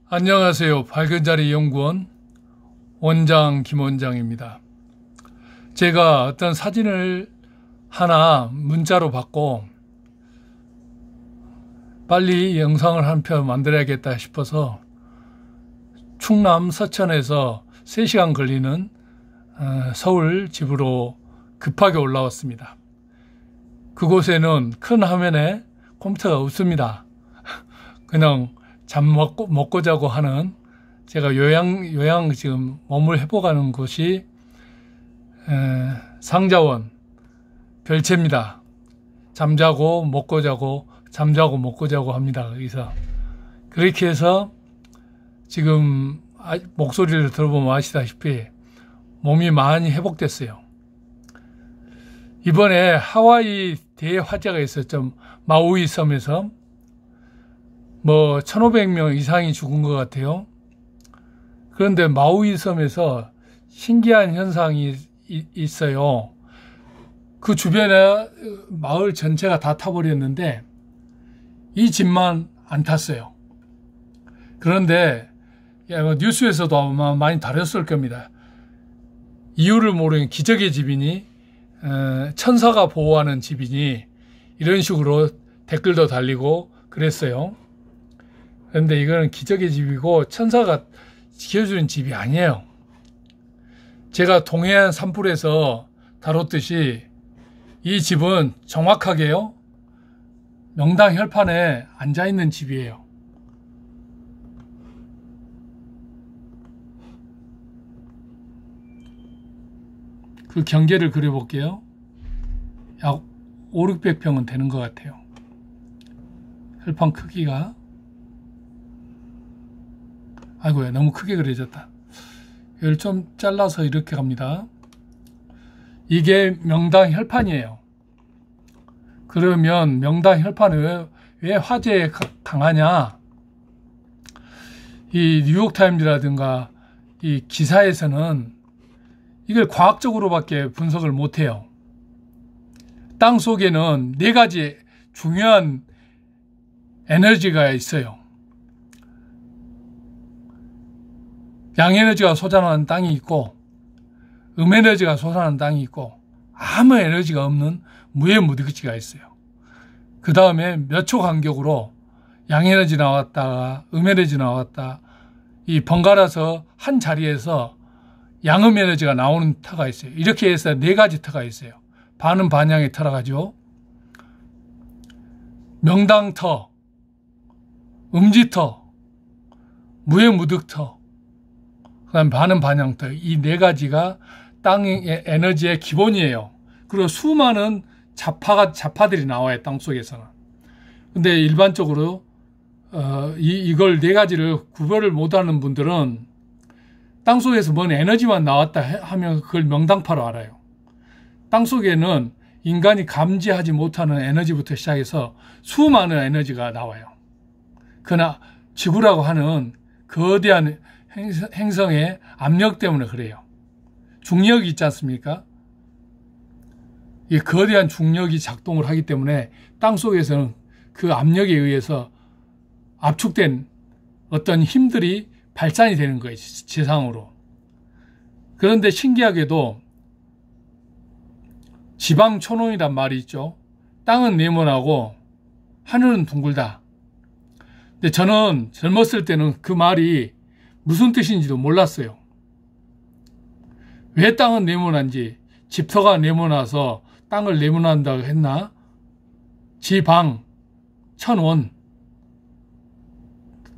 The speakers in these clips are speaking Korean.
안녕하세요. 밝은자리 연구원 원장 김원장입니다. 제가 어떤 사진을 하나 문자로 받고 빨리 영상을 한 편 만들어야겠다 싶어서 충남 서천에서 3시간 걸리는 서울 집으로 급하게 올라왔습니다. 그곳에는 큰 화면에 컴퓨터가 없습니다. 그냥 잠 먹고 자고 하는, 제가 요양 지금 몸을 회복하는 곳이 상자원 별채입니다. 잠자고 먹고 자고 잠자고 먹고 자고 합니다. 거기서 그렇게 해서 지금 목소리를 들어보면 아시다시피 몸이 많이 회복됐어요. 이번에 하와이 대화재가 있었죠. 마우이 섬에서 1,500명 이상이 죽은 것 같아요. 그런데 마우이 섬에서 신기한 현상이 있어요. 그 주변에 마을 전체가 다 타버렸는데 이 집만 안 탔어요. 그런데 뉴스에서도 아마 많이 다뤘을 겁니다. 이유를 모르는 기적의 집이니 천사가 보호하는 집이니 이런 식으로 댓글도 달리고 그랬어요. 그런데 이거는 기적의 집이고 천사가 지켜주는 집이 아니에요. 제가 동해안 산불에서 다뤘듯이 이 집은 정확하게요, 명당 혈판에 앉아있는 집이에요. 그 경계를 그려볼게요. 약 500~600평은 되는 것 같아요. 혈판 크기가. 아이고야, 너무 크게 그려졌다. 이걸 좀 잘라서 이렇게 갑니다. 이게 명당 혈판이에요. 그러면 명당 혈판은 왜 화재에 강하냐? 이 뉴욕타임즈라든가 이 기사에서는 이걸 과학적으로밖에 분석을 못해요. 땅 속에는 4가지 중요한 에너지가 있어요. 양에너지가 솟아나는 땅이 있고 음에너지가 솟아나는 땅이 있고 아무 에너지가 없는 무해무득지가 있어요. 그 다음에 몇 초 간격으로 양에너지 나왔다가 음에너지 나왔다, 이 번갈아서 한 자리에서 양음에너지가 나오는 터가 있어요. 이렇게 해서 4가지 터가 있어요. 반은 반향의 터라 가지고 명당터, 음지터, 무해무득터, 그 다음에 반은 반향터, 이 4가지가 땅의 에너지의 기본이에요. 그리고 수많은 자파들이 나와요, 땅 속에서는. 근데 일반적으로 이걸 4가지를 구별을 못하는 분들은 땅 속에서 뭔 에너지만 나왔다 하면 그걸 명당파로 알아요. 땅 속에는 인간이 감지하지 못하는 에너지부터 시작해서 수많은 에너지가 나와요. 그러나 지구라고 하는 거대한 행성의 압력 때문에 그래요. 중력이 있지 않습니까? 이 거대한 중력이 작동을 하기 때문에 땅 속에서는 그 압력에 의해서 압축된 어떤 힘들이 발산이 되는 거예요, 지상으로. 그런데 신기하게도 지방촌온이란 말이 있죠. 땅은 네모나고 하늘은 둥글다. 근데 저는 젊었을 때는 그 말이 무슨 뜻인지도 몰랐어요. 왜 땅은 네모난지, 집터가 네모나서 땅을 네모난다고 했나? 지방, 천원,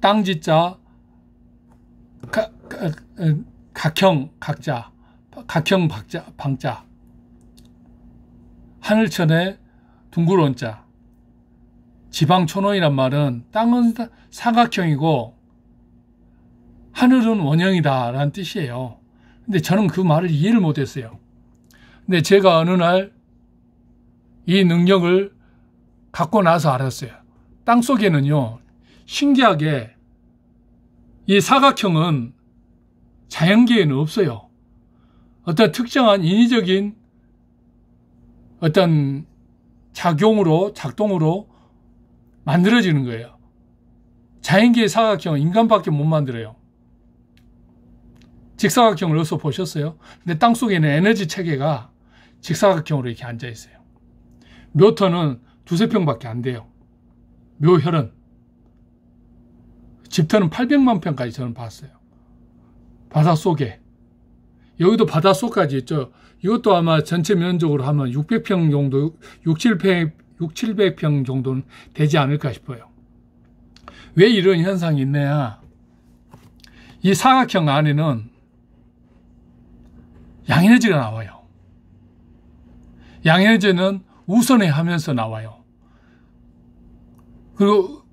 땅지자, 각형, 각자, 각형, 방자, 하늘천에 둥글온자. 지방촌원이란 말은 땅은 사각형이고 하늘은 원형이다 라는 뜻이에요. 근데 저는 그 말을 이해를 못했어요. 근데 제가 어느 날 이 능력을 갖고 나서 알았어요. 땅 속에는요, 신기하게 이 사각형은 자연계에는 없어요. 어떤 특정한 인위적인 어떤 작동으로 만들어지는 거예요. 자연계의 사각형은 인간밖에 못 만들어요. 직사각형을 어디서 보셨어요? 근데 땅속에는 에너지 체계가 직사각형으로 이렇게 앉아 있어요. 묘터는 두세 평밖에 안 돼요. 묘혈은. 집터는 800만 평까지 저는 봤어요. 바닷속에. 여기도 바닷속까지 있죠. 이것도 아마 전체 면적으로 하면 600평 정도, 700평 정도는 되지 않을까 싶어요. 왜 이런 현상이 있느냐? 이 사각형 안에는 양에너지가 나와요. 양에너지는 우선에 하면서 나와요. 그리고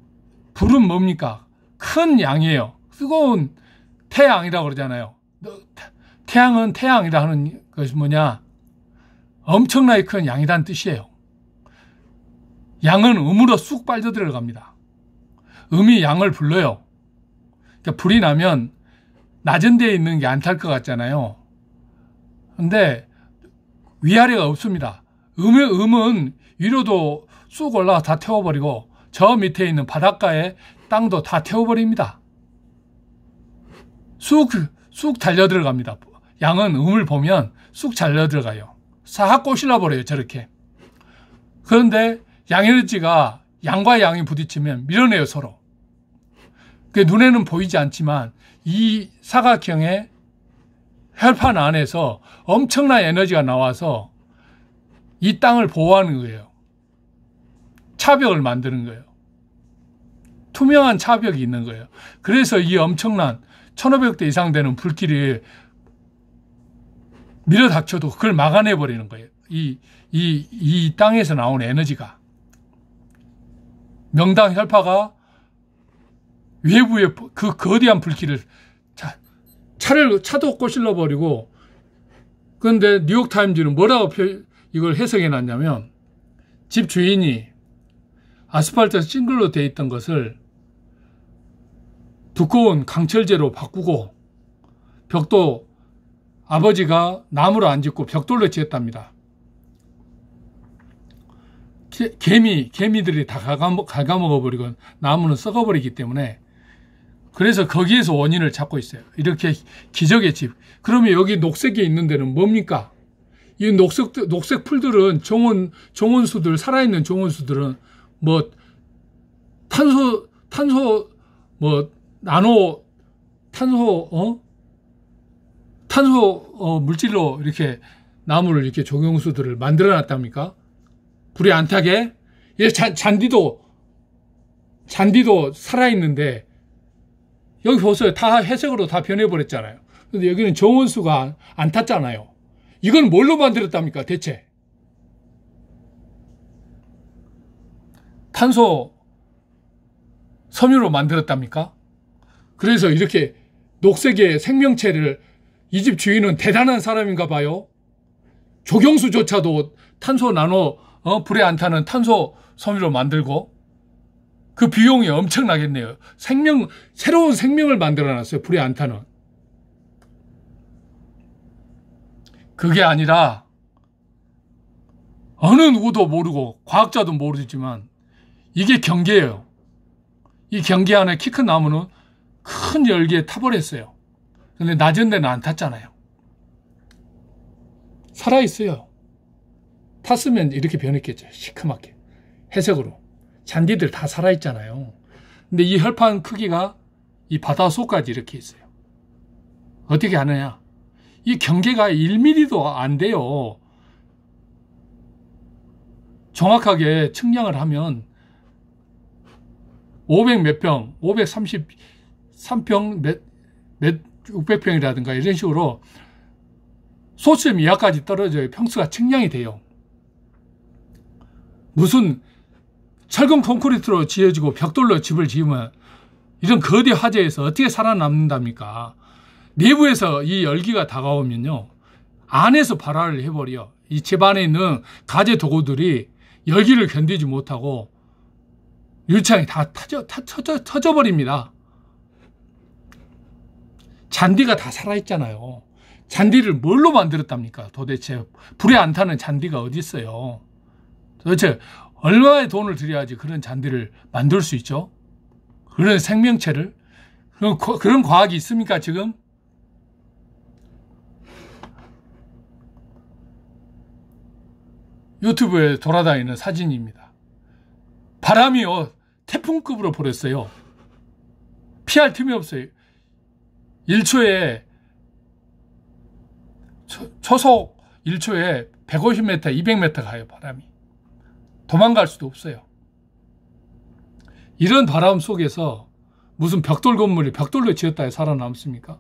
불은 뭡니까? 큰 양이에요. 뜨거운 태양이라고 그러잖아요. 태양은 태양이라 하는 것이 뭐냐? 엄청나게 큰 양이란 뜻이에요. 양은 음으로 쑥 빨려 들어갑니다. 음이 양을 불러요. 그러니까 불이 나면 낮은 데에 있는 게 안 탈 것 같잖아요. 근데 위아래가 없습니다. 음은 위로도 쑥 올라가 다 태워버리고 저 밑에 있는 바닷가의 땅도 다 태워버립니다. 쑥 달려 들어갑니다. 양은 음을 보면 쑥 달려 들어가요. 싹 꼬실러 버려요. 저렇게. 그런데 양에너지가 양과 양이 부딪히면 밀어내요. 서로. 눈에는 보이지 않지만 이 사각형의 혈판 안에서 엄청난 에너지가 나와서 이 땅을 보호하는 거예요. 차벽을 만드는 거예요. 투명한 차벽이 있는 거예요. 그래서 이 엄청난 1500대 이상 되는 불길이 밀어닥쳐도 그걸 막아내버리는 거예요. 이 땅에서 나오는 에너지가. 명당 혈파가 외부의 그 거대한 불길을 차도 꼬실러버리고, 그런데 뉴욕타임즈는 뭐라고 이걸 해석해 놨냐면, 집 주인이 아스팔트 싱글로 되어 있던 것을 두꺼운 강철재로 바꾸고, 벽도 아버지가 나무로 안 짓고 벽돌로 지었답니다. 개미들이 다 갉아먹어버리고 나무는 썩어버리기 때문에. 그래서 거기에서 원인을 찾고 있어요. 이렇게 기적의 집. 그러면 여기 녹색이 있는 데는 뭡니까? 이 녹색 풀들은 종원수들, 살아있는 종원수들은 뭐 탄소 물질로 이렇게 나무를 이렇게 종용수들을 만들어 놨답니까? 불이 안 타게? 잔디도 살아있는데, 여기 보세요. 다 회색으로 다 변해버렸잖아요. 근데 여기는 정원수가 안 탔잖아요. 이건 뭘로 만들었답니까, 대체? 탄소 섬유로 만들었답니까? 그래서 이렇게 녹색의 생명체를, 이 집 주인은 대단한 사람인가 봐요. 조경수조차도 탄소 불에 안 타는 탄소 섬유로 만들고, 그 비용이 엄청나겠네요. 새로운 생명을 만들어놨어요. 불에 안 타는. 그게 아니라 어느 누구도 모르고 과학자도 모르지만 이게 경계예요. 이 경계 안에 키 큰 나무는 큰 열기에 타버렸어요. 근데 낮은 데는 안 탔잖아요. 살아있어요. 탔으면 이렇게 변했겠죠. 시커멓게. 회색으로. 잔디들 다 살아있잖아요. 근데 이 혈판 크기가 이 바다 속까지 이렇게 있어요. 어떻게 하느냐? 이 경계가 1mm도 안 돼요. 정확하게 측량을 하면 500 몇 평, 533평, 600평이라든가 이런 식으로 소수점 이하까지 떨어져요. 평수가 측량이 돼요. 무슨 철근 콘크리트로 지어지고 벽돌로 집을 지으면 이런 거대 화재에서 어떻게 살아남는답니까? 내부에서 이 열기가 다가오면요, 안에서 발화를 해버려. 이 집 안에 있는 가재 도구들이 열기를 견디지 못하고 유창이 다 터져버립니다. 잔디가 다 살아있잖아요. 잔디를 뭘로 만들었답니까? 도대체 불에 안 타는 잔디가 어디 있어요? 도대체 얼마의 돈을 들여야지 그런 잔디를 만들 수 있죠? 그런 생명체를, 그런 과학이 있습니까, 지금? 유튜브에 돌아다니는 사진입니다. 바람이요, 태풍급으로 불었어요. 피할 틈이 없어요. 1초에, 초속 1초에 150m, 200m 가요, 바람이. 도망갈 수도 없어요. 이런 바람 속에서 무슨 벽돌 건물이 벽돌로 지었다 해 살아남습니까?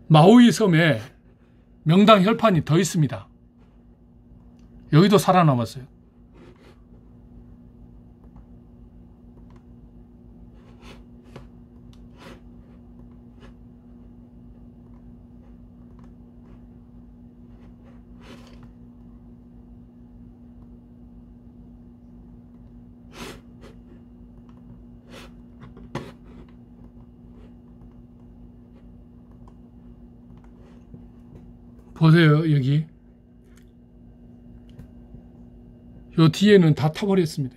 마우이 섬에 명당 혈판이 더 있습니다. 여기도 살아남았어요. 보세요, 여기. 요 뒤에는 다 타버렸습니다.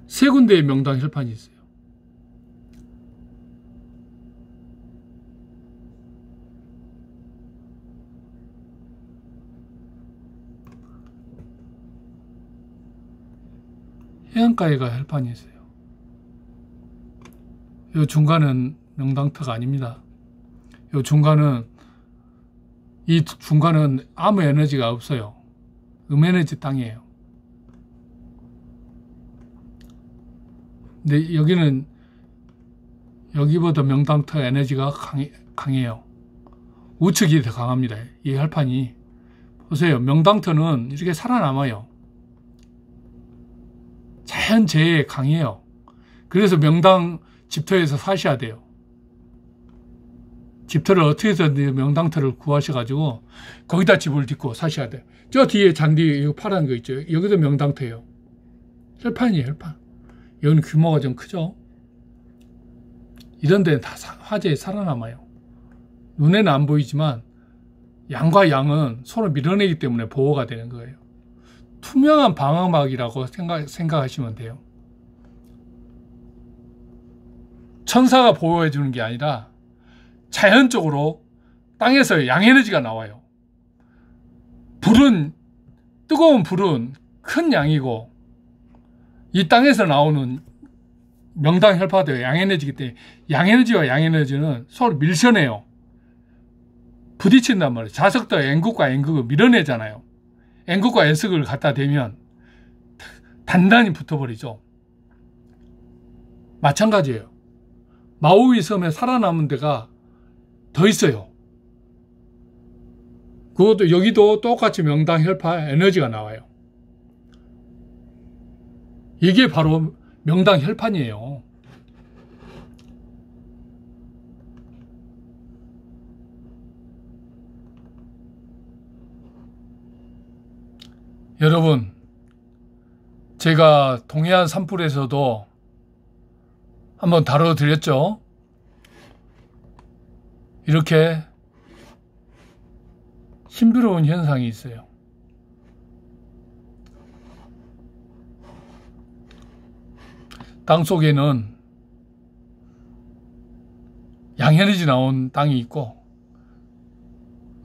세 군데의 명당 혈판이 있어요. 해안가에가 혈판이 있어요. 요 중간은 명당터가 아닙니다. 요 중간은, 이 중간은 아무 에너지가 없어요. 음에너지 땅이에요. 근데 여기는, 여기보다 명당터 에너지가 강해요. 우측이 더 강합니다. 이 혈판이. 보세요. 명당터는 이렇게 살아남아요. 자연재해에 강해요. 그래서 명당 집터에서 사셔야 돼요. 집터를 어떻게 해서든 명당터를 구하셔가지고 거기다 집을 짓고 사셔야 돼요. 저 뒤에 잔디, 이거 파란 거 있죠. 여기도 명당터예요. 혈판이에요, 혈판. 여기는 규모가 좀 크죠. 이런 데는 다 화재에 살아남아요. 눈에는 안 보이지만 양과 양은 서로 밀어내기 때문에 보호가 되는 거예요. 투명한 방어막이라고 생각하시면 돼요. 천사가 보호해 주는 게 아니라 자연적으로 땅에서 양에너지가 나와요. 뜨거운 불은 큰 양이고, 이 땅에서 나오는 명당 혈파도 양에너지이기 때문에 양에너지와 양에너지는 서로 밀쳐내요. 부딪힌단 말이에요. 자석도 N극과 N극을 밀어내잖아요. N극과 S극을 갖다 대면 단단히 붙어버리죠. 마찬가지예요. 마우이 섬에 살아남은 데가 더 있어요. 그것도, 여기도 똑같이 명당 혈파 에너지가 나와요. 이게 바로 명당 혈판이에요. 여러분, 제가 동해안 산불에서도 한번 다뤄드렸죠. 이렇게 신비로운 현상이 있어요. 땅 속에는 양에너지 나온 땅이 있고,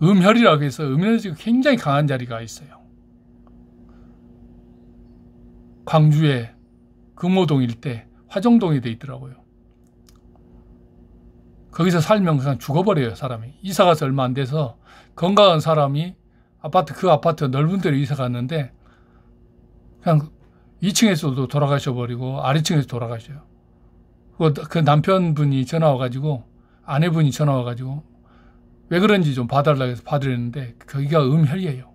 음혈이라고 해서 음에너지가 굉장히 강한 자리가 있어요. 광주에 금호동 일대 화정동이 돼 있더라고요. 거기서 살면 그냥 죽어버려요, 사람이. 이사 가서 얼마 안 돼서 건강한 사람이 그 아파트 넓은 데로 이사 갔는데 그냥 2층에서도 돌아가셔버리고 아래층에서 돌아가셔요. 그 남편분이 전화 와가지고, 아내분이 전화 와가지고 왜 그런지 좀 봐달라고 해서 봐드렸는데 거기가 음혈이에요.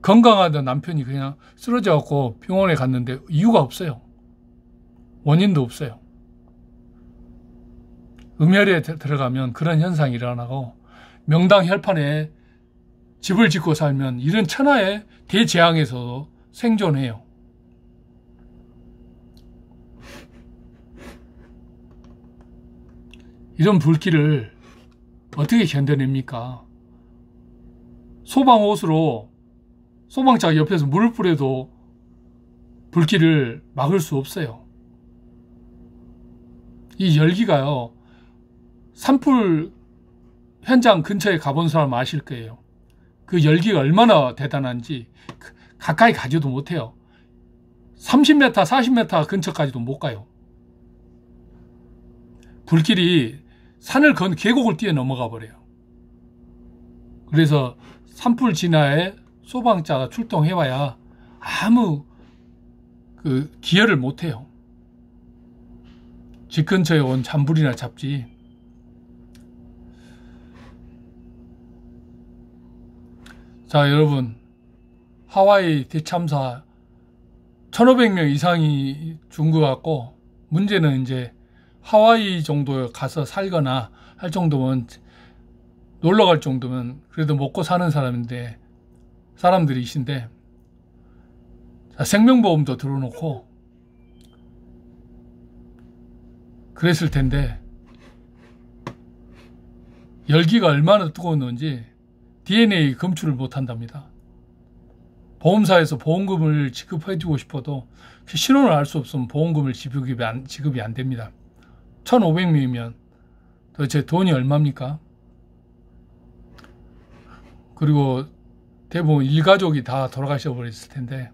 건강하던 남편이 그냥 쓰러져갖고 병원에 갔는데 이유가 없어요. 원인도 없어요. 음혈에 들어가면 그런 현상이 일어나고, 명당 혈판에 집을 짓고 살면 이런 천하의 대재앙에서도 생존해요. 이런 불길을 어떻게 견뎌냅니까? 소방호스로 소방차 옆에서 물을 뿌려도 불길을 막을 수 없어요. 이 열기가요, 산불 현장 근처에 가본 사람 아실 거예요. 그 열기가 얼마나 대단한지 가까이 가지도 못해요. 30m, 40m 근처까지도 못 가요. 불길이 산을 건 계곡을 뛰어넘어가 버려요. 그래서 산불 진화에 소방차가 출동해봐야 아무 기여를 못해요. 집 근처에 온 잔불이나 잡지. 자, 여러분, 하와이 대참사 1,500명 이상이 죽은 것 같고, 문제는 이제 하와이 정도에 가서 살거나 할 정도면, 놀러 갈 정도면 그래도 먹고 사는 사람들이신데, 자, 생명보험도 들어놓고 그랬을 텐데, 열기가 얼마나 뜨거웠는지 DNA 검출을 못 한답니다. 보험사에서 보험금을 지급해주고 싶어도 신원을 알 수 없으면 보험금을 지급이 안 됩니다. 1,500명이면 도대체 돈이 얼마입니까? 그리고 대부분 일가족이 다 돌아가셔 버렸을 텐데,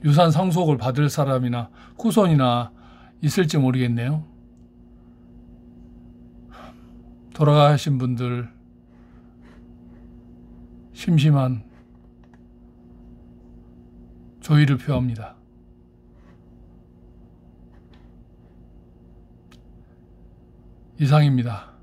유산 상속을 받을 사람이나 후손이나 있을지 모르겠네요. 돌아가신 분들 심심한 조의를 표합니다. 이상입니다.